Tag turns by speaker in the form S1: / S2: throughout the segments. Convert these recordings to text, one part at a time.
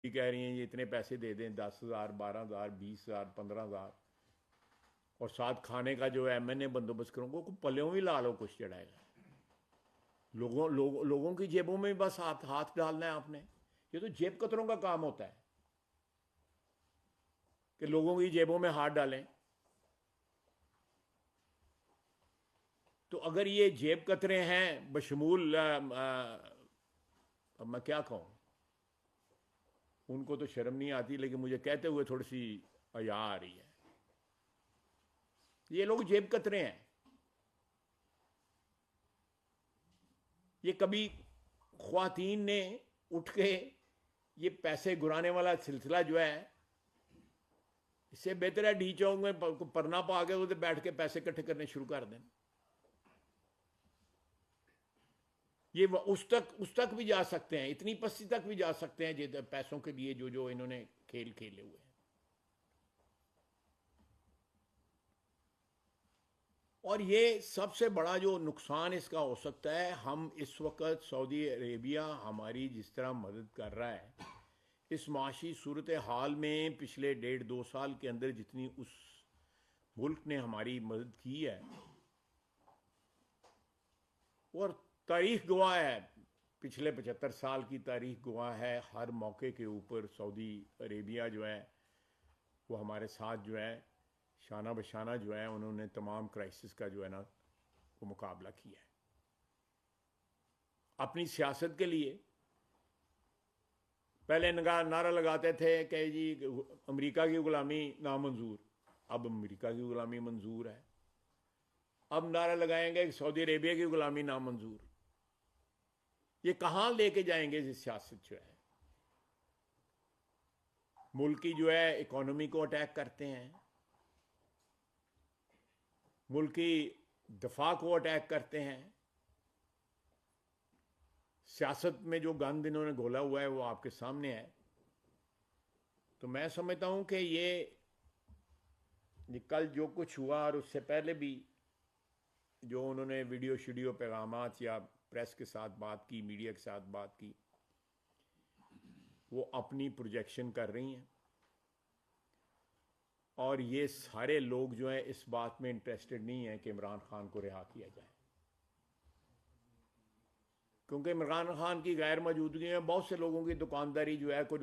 S1: کہہ رہی ہیں یہ اتنے پیسے دے دیں، 10,000 12,000 20,000 15,000، اور ساتھ کھانے کا جو ہے میں نے بندوبست کروں گا، پلیوں بھی لا لو کچھ چڑھائے گا۔ لوگوں کی جیبوں میں بس ہاتھ ڈالنا ہے آپ نے۔ یہ تو جیب کتروں کا کام ہوتا ہے کہ لوگوں کی جیبوں میں ہاتھ ڈالیں۔ تو اگر یہ جیب کترے ہیں بشمول اب میں کیا کہوں، ان کو تو شرم نہیں آتی، لیکن مجھے کہتے ہوئے تھوڑی سی حیا آ رہی ہے۔ یہ لوگ جیب کترے ہیں۔ یہ کبھی خواتین نے اٹھ کے یہ پیسے گرانے والا سلسلہ جو ہے، اس سے بہتر ہے ڈی چوک میں پرنا پا کے ادھر بیٹھ کے پیسے اکٹھے کرنے شروع کر دیں۔ یہ اس تک بھی جا سکتے ہیں، اتنی پستی تک بھی جا سکتے ہیں پیسوں کے لیے جو انہوں نے کھیل کھیلے ہوئے ہیں۔ اور یہ سب سے بڑا جو نقصان اس کا ہو سکتا ہے، ہم اس وقت سعودی عربیہ ہماری جس طرح مدد کر رہا ہے، اس معاشی صورتحال میں پچھلے 1.5 2 سال کے اندر جتنی اس ملک نے ہماری مدد کی ہے، اور تاریخ گواہ ہے، پچھلے 75 سال کی تاریخ گواہ ہے، ہر موقع کے اوپر سعودی عربیہ جو ہے وہ ہمارے ساتھ جو ہے شانہ بشانہ جو ہے انہوں نے تمام کرائسس کا جو ہے نا وہ مقابلہ کیا ہے۔ اپنی سیاست کے لیے پہلے نعرہ لگاتے تھے کہ جی امریکہ کی غلامی نامنظور، اب امریکہ کی غلامی منظور ہے۔ اب نعرہ لگائیں گے کہ سعودی عربیہ کی غلامی نامنظور۔ یہ کہاں لے کے جائیں گے؟ یہ سیاست جو ہے ملک کی جو ہے اکانومی کو اٹیک کرتے ہیں، ملک کی دفاع کو اٹیک کرتے ہیں۔ سیاست میں جو گند انہوں نے گھولا ہوا ہے وہ آپ کے سامنے ہے۔ تو میں سمجھتا ہوں کہ یہ کل جو کچھ ہوا اور اس سے پہلے بھی جو انہوں نے ویڈیو شیڈیو پیغامات یا پریس کے ساتھ بات کی، میڈیا کے ساتھ بات کی، وہ اپنی پروجیکشن کر رہی ہیں، اور یہ سارے لوگ جو ہیں اس بات میں انٹرسٹڈ نہیں ہیں کہ عمران خان کو رہا کیا جائے، کیونکہ عمران خان کی غیر موجودگی میں بہت سے لوگوں کی دکانداری جو ہے کوئی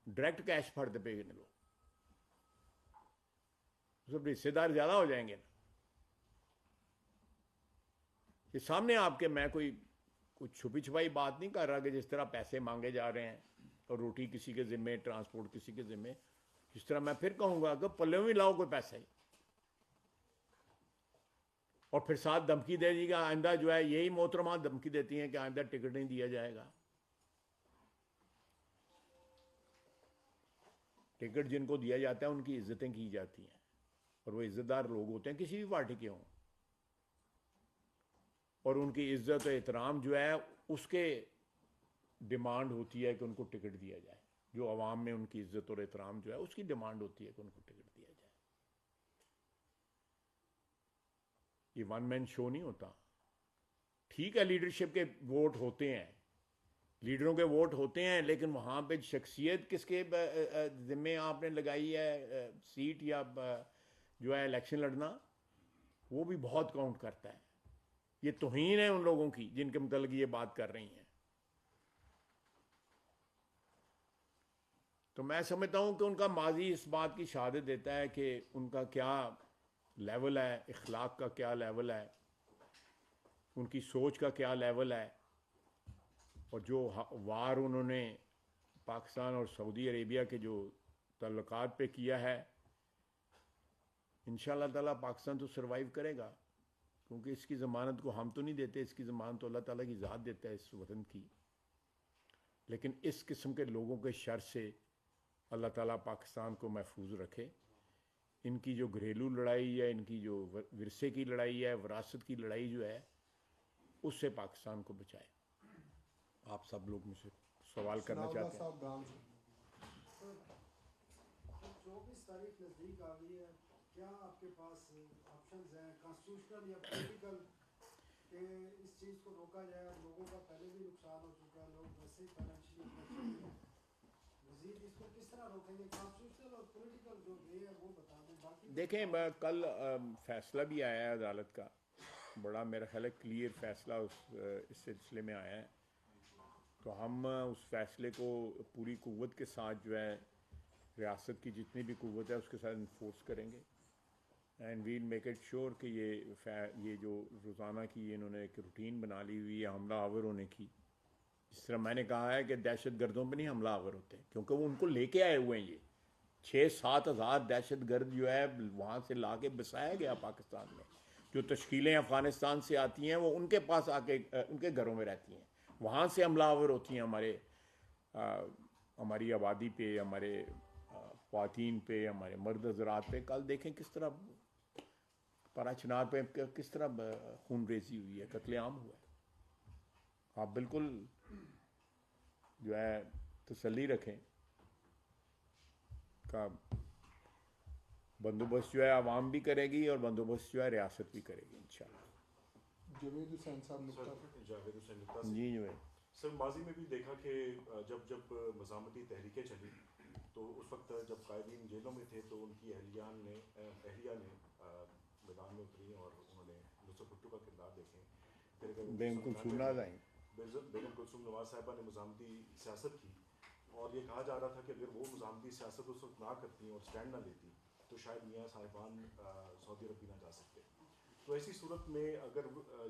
S1: ڈائریکٹ کیش پھڑ دے پے گے، لوگ سب رشتے دار زیادہ ہو جائیں گے نا۔ یہ سامنے آپ کے، میں کوئی چھپی چھپائی بات نہیں کر رہا کہ جس طرح پیسے مانگے جا رہے ہیں اور روٹی کسی کے ذمے، ٹرانسپورٹ کسی کے ذمے، جس طرح میں پھر کہوں گا کہ پلے میں لاؤ کوئی پیسہ ہی، اور پھر ساتھ دھمکی دے دی گا آئندہ جو ہے، یہی محترمہ دھمکی دیتی ہیں کہ آئندہ ٹکٹ نہیں دیا جائے گا۔ ٹکٹ جن کو دیا جاتا ہے ان کی عزتیں کی جاتی ہیں، اور وہ عزت دار لوگ ہوتے ہیں کسی بھی پارٹی کے ہوں، اور ان کی عزت و احترام جو ہے اس کے ڈیمانڈ ہوتی ہے کہ ان کو ٹکٹ دیا جائے۔ جو عوام میں ان کی عزت اور احترام جو ہے اس کی ڈیمانڈ ہوتی ہے کہ ان کو ٹکٹ دیا جائے۔ یہ ون مین شو نہیں ہوتا۔ ٹھیک ہے لیڈرشپ کے ووٹ ہوتے ہیں، لیڈروں کے ووٹ ہوتے ہیں، لیکن وہاں پہ شخصیت کس کے ذمے آپ نے لگائی ہے سیٹ یا جو ہے الیکشن لڑنا، وہ بھی بہت کاؤنٹ کرتا ہے۔ یہ توہین ہے ان لوگوں کی جن کے متعلق یہ بات کر رہی ہیں۔ تو میں سمجھتا ہوں کہ ان کا ماضی اس بات کی شہادت دیتا ہے کہ ان کا کیا لیول ہے، اخلاق کا کیا لیول ہے، ان کی سوچ کا کیا لیول ہے، اور جو وار انہوں نے پاکستان اور سعودی عربیہ کے جو تعلقات پہ کیا ہے، انشاءاللہ تعالیٰ پاکستان تو سروائیو کرے گا، کیونکہ اس کی ضمانت کو ہم تو نہیں دیتے، اس کی ضمانت تو اللہ تعالیٰ کی ذات دیتا ہے اس وطن کی۔ لیکن اس قسم کے لوگوں کے شر سے اللہ تعالیٰ پاکستان کو محفوظ رکھے۔ ان کی جو گھریلو لڑائی ہے، ان کی جو ورثے کی لڑائی ہے، وراثت کی لڑائی جو ہے، اس سے پاکستان کو بچائے۔ آپ سب لوگ مجھ سے سوال کرنا چاہتے ہیں؟
S2: صاحب گام سے 24 تاریخ نزدیک آ گئی ہے، کیا آپ کے پاس آپشنز ہیں کانسٹیٹیوشنل یا پولیٹیکل کہ اس چیز کو روکا جائے؟ لوگوں کا پہلے بھی نقصان ہو چکا ہے، لوگ ویسے ہی فائنینشلی مزید اس کو کس طرح روکیں گے؟ کانسٹیٹیوشنل اور پولیٹیکل جو وے ہے وہ بتا دیں. باقی
S1: دیکھیں کل فیصلہ بھی آیا ہے عدالت کا، بڑا میرا خیال ہے کلیئر فیصلہ اس سلسلے میں آیا ہے، تو ہم اس فیصلے کو پوری قوت کے ساتھ جو ہے ریاست کی جتنی بھی قوت ہے اس کے ساتھ انفورس کریں گے، and we'll make it sure کہ یہ جو روزانہ کی انہوں نے ایک روٹین بنا لی ہوئی ہے حملہ آور ہونے کی، جس طرح میں نے کہا ہے کہ دہشت گردوں پہ نہیں حملہ آور ہوتے کیونکہ وہ ان کو لے کے آئے ہوئے ہیں، یہ 6-7 ہزار دہشت گرد جو ہے وہاں سے لا کے بسایا گیا پاکستان میں، جو تشکیلیں افغانستان سے آتی ہیں وہ ان کے پاس آ کے ان کے گھروں میں رہتی ہیں، وہاں سے حملہ آور ہوتی ہیں ہماری آبادی پہ، ہمارے خواتین پہ، ہمارے مرد حضرات پہ. کل دیکھیں کس طرح پارا چنار پہ کس طرح خون ریزی ہوئی ہے، قتل عام ہوا ہے. آپ بالکل جو ہے تسلی رکھیں کا بندوبست جو ہے عوام بھی کرے گی اور بندوبست جو ہے ریاست بھی کرے گی انشاءاللہ.
S3: جاوید حسین صاحب نکتہ.
S4: جاوید حسین نکتہ سے.
S1: جی جو ہے
S4: سر ماضی میں بھی دیکھا کہ جب مزاحمتی تحریکیں چلی تو اس وقت جب قائدین جیلوں میں تھے تو ان کی اہلیہ نے میدان میں اتری اور انہوں نے نصرت بھٹو کا کردار دیکھیں. پھر
S1: بیگم کلثوم نواز آئیں.
S4: بیگم کلثوم نواز صاحبہ نے مزاحمتی سیاست کی اور یہ کہا جا رہا تھا کہ اگر وہ مزاحمتی سیاست اس وقت نہ کرتی اور اسٹینڈ نہ لیتی تو شاید میاں صاحبان سعودی عرب بھی نہ جا سکتے. تو ایسی صورت میں اگر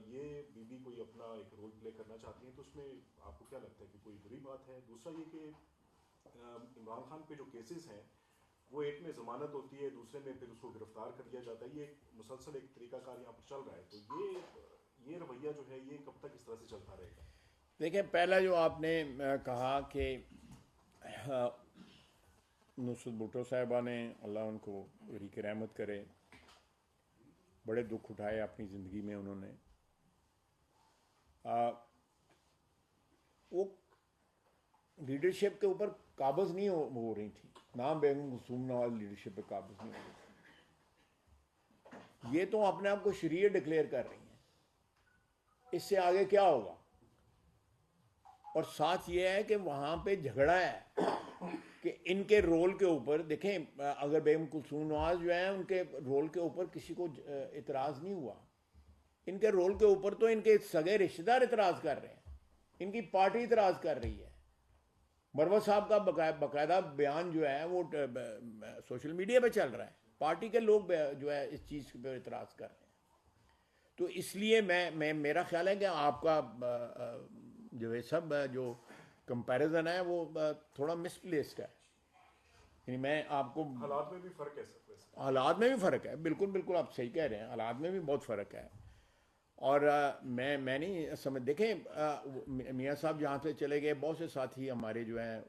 S4: یہ بی بی کوئی اپنا ایک رول پلے کرنا چاہتی ہیں تو اس میں آپ کو کیا لگتا ہے کہ کوئی بری بات ہے؟ دوسرا یہ کہ عمران خان پہ جو کیسز ہیں وہ ایک میں ضمانت ہوتی ہے، دوسرے میں پھر اس کو گرفتار کر دیا جاتا ہے، یہ مسلسل ایک طریقہ کار یہاں پر چل رہا ہے، تو یہ رویہ جو ہے یہ کب تک اس طرح سے چلتا رہے گا؟
S1: دیکھیں پہلا جو آپ نے کہا کہ نصرت بھٹو صاحبہ نے، اللہ ان کو بری کی رحمت کرے، بڑے دکھ اٹھائے اپنی زندگی میں انہوں نے. وہ لیڈرشپ کے اوپر قابض نہیں ہو رہی تھی، نام بیگم کلثوم نواز لیڈرشپ پہ قابض نہیں ہو رہی تھی. یہ تو اپنے آپ کو شریع ڈکلیئر کر رہی ہیں، اس سے آگے کیا ہوگا؟ اور ساتھ یہ ہے کہ وہاں پہ جھگڑا ہے کہ ان کے رول کے اوپر دیکھیں، اگر بیگم کلثوم نواز جو ہیں ان کے رول کے اوپر کسی کو اعتراض نہیں ہوا، ان کے رول کے اوپر تو ان کے سگے رشتہ دار اعتراض کر رہے ہیں، ان کی پارٹی اعتراض کر رہی ہے. مروت صاحب کا باقاعدہ بیان جو ہے وہ سوشل میڈیا پہ چل رہا ہے، پارٹی کے لوگ جو ہے اس چیز پہ اعتراض کر رہے ہیں. تو اس لیے میرا خیال ہے کہ آپ کا جو ہے سب جو کمپیریزن ہے وہ تھوڑا مس پلیسڈ ہے. یعنی میں آپ کو
S4: حالات میں بھی فرق ہے سر،
S1: حالات میں بھی فرق ہے، بالکل آپ صحیح کہہ رہے ہیں، حالات میں بھی بہت فرق ہے. اور میں نہیں سمجھ، دیکھیں میاں صاحب جہاں سے چلے گئے بہت سے ساتھی ہمارے جو ہیں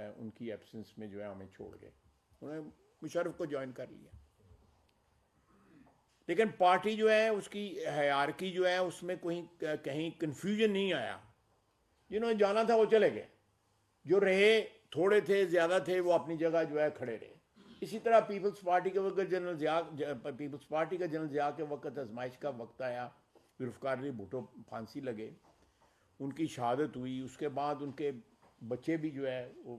S1: ان کی ایبسنس میں جو ہے ہمیں چھوڑ گئے، انہوں نے مشرف کو جوائن کر لیا. لیکن پارٹی جو ہے اس کی ہیرارکی جو ہے اس میں کہیں کنفیوژن نہیں آیا. جنہوں نے جانا تھا وہ چلے گئے، جو رہے تھوڑے تھے زیادہ تھے وہ اپنی جگہ جو ہے کھڑے رہے. اسی طرح پیپلز پارٹی کے وقت پیپلز پارٹی کا جنرل ضیاء کے وقت آزمائش کا وقت آیا، ذوالفقار علی بھٹو پھانسی لگے، ان کی شہادت ہوئی، اس کے بعد ان کے بچے بھی جو ہے وہ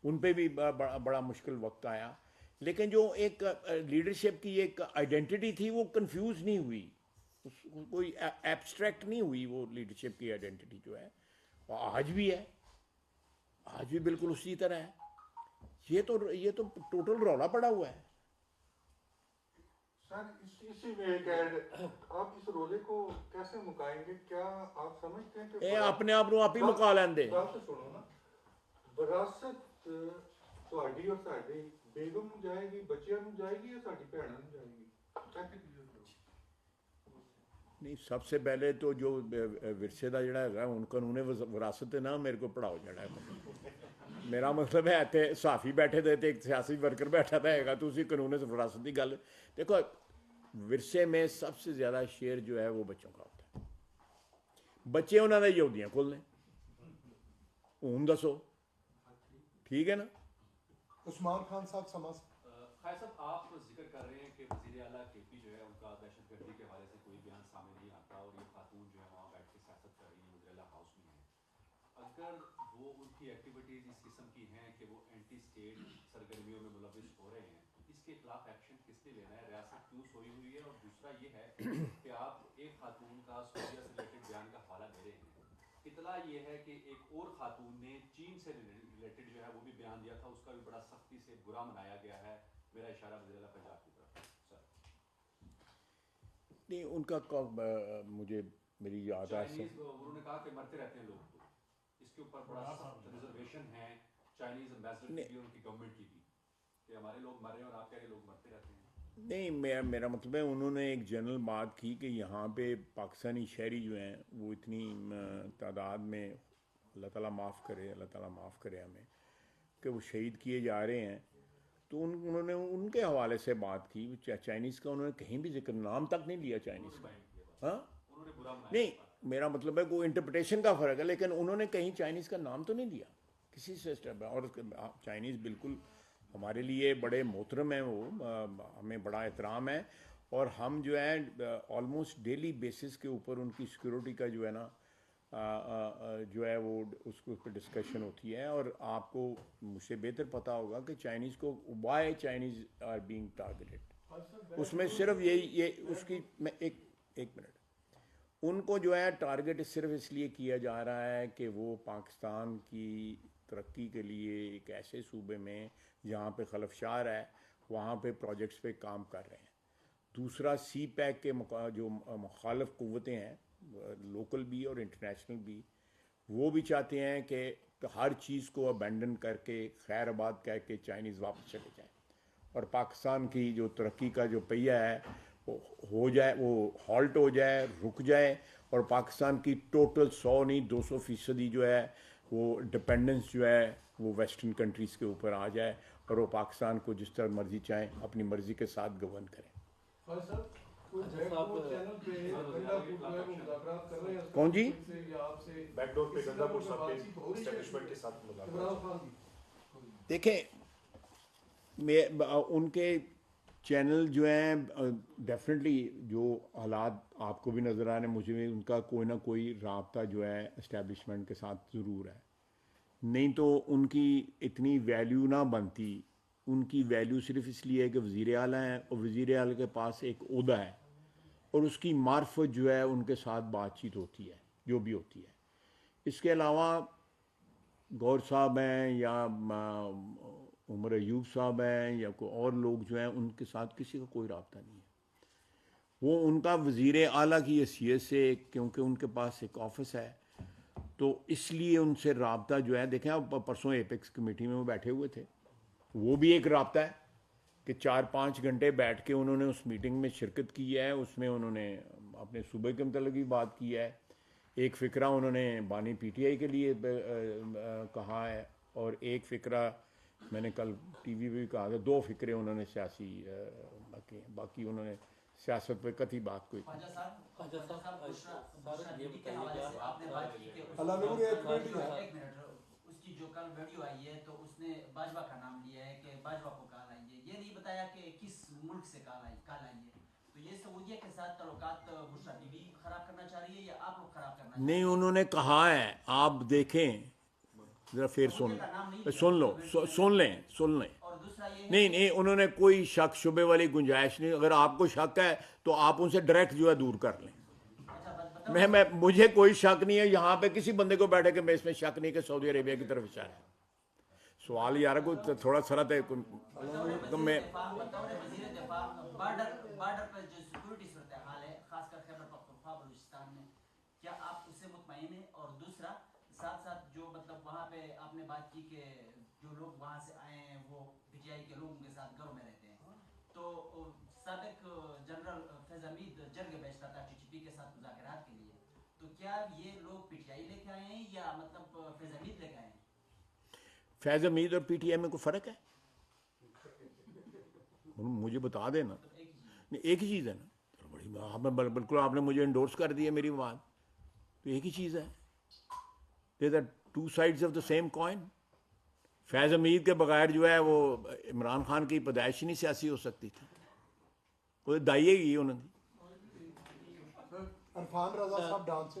S1: ان پہ بھی بڑا مشکل وقت آیا. لیکن جو ایک لیڈرشپ کی ایک آئیڈینٹی تھی وہ کنفیوز نہیں ہوئی، کوئی ایبسٹریکٹ نہیں ہوئی. وہ لیڈرشپ کی آئیڈینٹی جو ہے آج بھی ہے، آج بھی بالکل اسی طرح ہے. یہ تو ٹوٹل رولا پڑا ہوا ہے.
S3: سر اسی میں ایک ایڈ، آپ اس رولے کو کیسے مکائیں گے؟ کیا آپ سمجھتے ہیں کہ
S1: اپنے آپ کو آپ ہی مکا لیں دے؟
S3: بات سنو نا، وراثت تہاڈی اور ساڈی بیگم نوں جائے گی، بچیاں نوں جائے گی یا ساڈی بھیناں نوں جائے گی؟
S1: نہیں، سب سے پہلے تو جو ورثے دا جڑا ہے ان قانون وراثت نہ میرے کو پڑھاؤ جڑا ہے. میرا مطلب ہے اتنے صحافی بیٹھے تھے ایک سیاسی ورکر بیٹھا تھا ہے گا تو اسی قانون وراثت کی گل. دیکھو ورثے میں سب سے زیادہ شیئر جو ہے وہ بچوں کا ہوتا ہے. بچے انہوں نے یہودیاں کھول لیں، ہوں دسو ٹھیک ہے نا؟
S3: عثمان خان صاحب سما.
S5: خیر صاحب آپ ذکر کر رہے ہیں کہ وزیر اعلیٰ کے پی جو ہے ان کا دہشت گردی کے حوالے سے کوئی بیان سامنے نہیں آتا اور یہ خاتون جو ہے وہاں بیٹھ کے سیاست کر رہی ہیں، وزیر اعلیٰ ہاؤس میں ہیں. اگر وہ ان کی ایکٹیویٹیز اس قسم کی ہیں کہ وہ اینٹی اسٹیٹ سرگرمیوں میں ملوث ہو رہے ہیں، اس کے خلاف ایکشن کس نے لینا ہے؟ ریاست کیوں سوئی ہوئی ہے؟ اور دوسرا یہ ہے کہ آپ ایک خاتون کا سعودیہ سے ریلیٹڈ بیان کا حوالہ دے رہے ہیں، اطلاع یہ ہے کہ ایک اور خاتون نے چین سے ریلیٹڈ جو ہے وہ بھی بیان دیا تھا، اس کا بھی بڑا سختی سے برا منایا گیا ہے، میرا اشارہ وزیر اعلیٰ پنجاب کی طرف سر۔
S1: نہیں ان کا مجھے میری یاد ہے
S5: چائنیز انہوں نے کہا کہ مرتے رہتے ہیں لوگ، تو اس کے اوپر بڑا سخت ریزرویشن ہے چائنیز امبیسڈر کی بھی، ان کی گورنمنٹ کی بھی، کہ ہمارے لوگ مر رہے ہیں اور آپ کہہ رہے ہیں لوگ مرتے رہتے ہیں۔
S1: نہیں میرا مطلب ہے انہوں نے ایک جنرل بات کی کہ یہاں پہ پاکستانی شہری جو ہیں وہ اتنی تعداد میں، اللہ تعالیٰ معاف کرے ہمیں، کہ وہ شہید کیے جا رہے ہیں، تو انہوں نے ان کے حوالے سے بات کی۔ چائنیز کا انہوں نے کہیں بھی ذکر، نام تک نہیں لیا چائنیز کا، ہاں
S5: انہوں نے برا منایا۔
S1: نہیں میرا مطلب ہے کوئی انٹرپریٹیشن کا فرق ہے، لیکن انہوں نے کہیں چائنیز کا نام تو نہیں لیا کسی سے اسٹیپ۔ اور چائنیز بالکل ہمارے لیے بڑے محترم ہیں، وہ ہمیں بڑا احترام ہے، اور ہم جو ہے آلموسٹ ڈیلی بیسس کے اوپر ان کی سیکورٹی کا جو ہے نا جو ہے وہ اس کے اوپر ڈسکشن ہوتی ہے۔ اور آپ کو مجھ سے بہتر پتہ ہوگا کہ چائنیز کو why Chinese are being targeted, اس میں صرف یہ اس کی میں ایک منٹ، ان کو جو ہے ٹارگیٹ صرف اس لیے کیا جا رہا ہے کہ وہ پاکستان کی ترقی کے لیے ایک ایسے صوبے میں جہاں پہ خلفشار ہے وہاں پہ پروجیکٹس پہ کام کر رہے ہیں۔ دوسرا سی پیک کے جو مخالف قوتیں ہیں لوکل بھی اور انٹرنیشنل بھی، وہ بھی چاہتے ہیں کہ ہر چیز کو ابینڈن کر کے خیر آباد کہہ کے چائنیز واپس چلے جائیں، اور پاکستان کی جو ترقی کا جو پہیہ ہے وہ ہو جائے، وہ ہالٹ ہو جائے، رک جائے، اور پاکستان کی ٹوٹل 100 نہیں 200% جو ہے وہ ڈپینڈنس جو ہے وہ ویسٹرن کنٹریز کے اوپر آ جائے، اور وہ پاکستان کو جس طرح مرضی چاہیں اپنی مرضی کے ساتھ گورن کریں۔ کون جی؟
S4: بیک ڈور پہ گندا پور صاحب پہ اسٹیبلشمنٹ کے ساتھ مذاکرات۔
S1: دیکھیں ان کے چینل جو ہیں ڈیفینیٹلی جو حالات آپ کو بھی نظر آ رہے ہیں، مجھے بھی ان کا کوئی نہ کوئی رابطہ جو ہے اسٹیبلشمنٹ کے ساتھ ضرور ہے، نہیں تو ان کی اتنی ویلیو نہ بنتی۔ ان کی ویلیو صرف اس لیے ہے کہ وزیر اعلیٰ ہیں، اور وزیر اعلیٰ کے پاس ایک عہدہ ہے، اور اس کی معرفت جو ہے ان کے ساتھ بات چیت ہوتی ہے جو بھی ہوتی ہے۔ اس کے علاوہ گور صاحب ہیں یا عمر ایوب صاحب ہیں یا کوئی اور لوگ جو ہیں، ان کے ساتھ کسی کا کوئی رابطہ نہیں ہے۔ وہ ان کا وزیر اعلیٰ کی حیثیت سے، کیونکہ ان کے پاس ایک آفس ہے، تو اس لیے ان سے رابطہ جو ہے، دیکھیں آپ پرسوں ایپیکس کمیٹی میں وہ بیٹھے ہوئے تھے، وہ بھی ایک رابطہ ہے کہ 4-5 گھنٹے بیٹھ کے انہوں نے اس میٹنگ میں شرکت کی ہے، اس میں انہوں نے اپنے صوبے کے متعلق بھی بات کی ہے، ایک فقرہ انہوں نے بانی پی ٹی آئی کے لیے کہا ہے، اور ایک فقرہ میں نے کل ٹی وی پہ بھی کہا تھا، 2 فقرے انہوں نے سیاسی باقی انہوں نے سیاست پہ قطعی بات کوئی
S6: اس کی جو کل ویڈیو آئی ہے تو اس نے باجوہ کا نام لیا ہے کہ باجوہ کو کال آئی ہے، یہ نہیں بتایا کہ کس ملک سے کال آئی ہے، تو یہ سعودیہ کے ساتھ تعلقات بشرا بی بی خراب کرنا چاہ رہی ہے یا آپ لوگ خراب کرنا چاہ رہے ہیں؟
S1: نہیں، انہوں نے کہا ہے، آپ دیکھیں ذرا پھر سن لیں۔
S6: اور دوسرا یہ
S1: نہیں انہوں نے کوئی شک شبے والی گنجائش نہیں، اگر آپ کو شک ہے تو آپ ان سے ڈائریکٹ جو ہے دور کر لیں۔ مجھے کوئی شک نہیں ہے یہاں پہ کسی بندے کو بیٹھے کہ میں اس میں شک نہیں کہ سعودی عربیہ کی طرف اشارہ ہے۔ سوال یار کو تھوڑا سرحد ہے میں
S6: وزیر دفاع بارڈر پر جو سیکورٹی صورتحال ہے خاص کر خیبر پختونخوا بلوچستان میں، کیا آپ اس سے مطمئن ہیں؟ اور دوسرا ساتھ ساتھ جو مطلب وہاں پہ آپ نے بات کی کہ جو لوگ وہاں سے آئے ہیں وہ پی ٹی آئی کے لوگوں کے ساتھ گھروں میں رہتے ہیں، تو سابق جنرل فیض حمید جرگ بیچتا تھا ٹی ٹی پی کے ساتھ مذاکرات کے لیے، تو کیا یہ لوگ پی ٹی آئی لے کے آئے ہیں یا مطلب فیض حمید لے کے آئے ہیں؟
S1: فیض حمید اور پی ٹی آئی میں کوئی فرق ہے؟ مجھے بتا دینا، ایک ہی چیز ہے نا، بڑی بالکل آپ نے مجھے انڈورس کر دی ہے میری بات، تو ایک ہی چیز ہے، there are 2 sides of the same coin۔ Faiz Hameed کے بغیر جو ہے وہ عمران خان کی پیدائش نہیں سیاسی ہو سکتی تھی، وہ دائیے گی انہوں نے۔
S2: عرفان رضا صاحب ڈان سے